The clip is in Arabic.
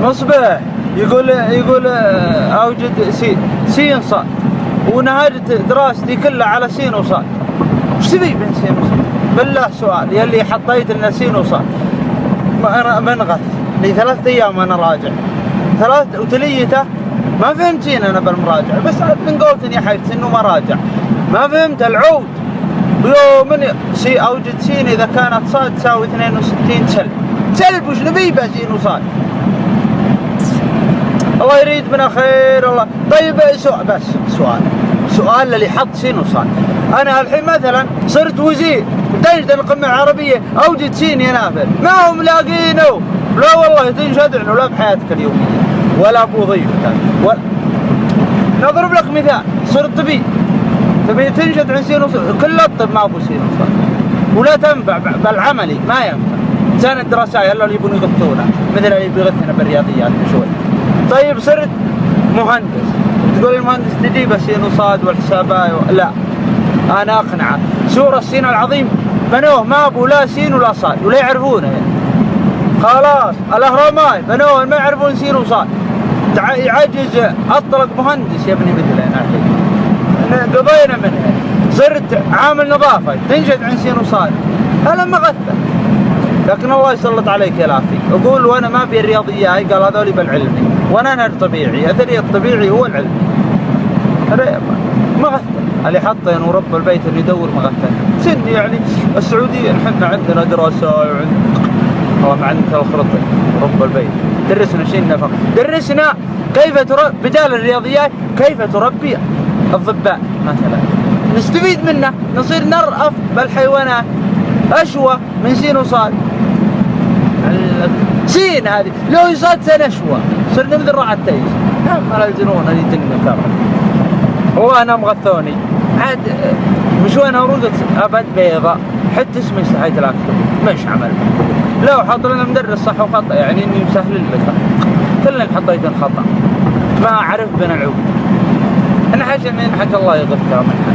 مصباح يقول اوجد سين صاد، ونهاية دراستي كلها على سين وصاد. وش تبي بين سين وصاد؟ بالله سؤال، يلي حطيت لنا سين وصاد انا منغث لي 3 ايام وانا راجع، 3 وتليته ما فهمت سين انا بالمراجعة، بس من قولت اني حيث انه ما راجع ما فهمت العود. ويوم من اوجد سين اذا كانت صاد تساوي 62 سلب وش نبي بسين وصاد؟ الله يريد بنا خير الله. طيب بس سؤال اللي حط سين وصاد. انا الحين مثلا صرت وزير تنشد القمة العربية اوجد سين يا نافذ، ما هم لاقينه. لا والله تنشد عنه لا بحياتك اليومية ولا بوظيفتك نضرب لك مثال، صرت تبي تنشد عن سين وصاد، كل الطب ما ابو سين وصاد ولا تنفع بالعملي ما ينفع. سنة دراسية الا اللي يبون يغثونا مثل اللي بيغثنا بالرياضيات بشوي. طيب صرت مهندس، تقول المهندس تجيب سين وصاد والحسابات لا، انا اقنعه سور الصين العظيم بنوه ما ابو لا سين ولا صاد ولا يعرفونه يعني. خلاص الاهرامات بنوه ما يعرفون سين وصاد، يعجز اطلق مهندس يا ابني مثلنا الحين قضينا منها. صرت عامل نظافه تنشد عن سين وصاد، هذا ما غثه. لكن الله يسلط عليك يا لافي. اقول وانا ما ابي الرياضيات، قال هذول بالعلمي وانا انا الطبيعي، ادري الطبيعي هو العلمي. هذا ما غثه اللي حطين ورب البيت اللي يدور ما غثه. سن يعني السعوديه احنا عندنا دراسه والله ما عندك الخرطي ورب البيت درسنا شيء نفق، درسنا كيف تربي بدال الرياضيات كيف تربي الضباء مثلا، نستفيد منه نصير نرأف بالحيوانات أشوى من سين وصاد. سين هذه لو يصاد سنشوى صرنا مثل راعي التيس. أما الجنون اللي تنكر وانا مغثوني عاد مش وانا ورقت ابد بيضة حتى اسمي استحيت الاكتب مش عمل. لو حط لنا مدرس صح وخطأ يعني اني مسهل لك كلنا حطيت الخطأ ما اعرف بين العود. انا حاجة ان حق الله يغفر من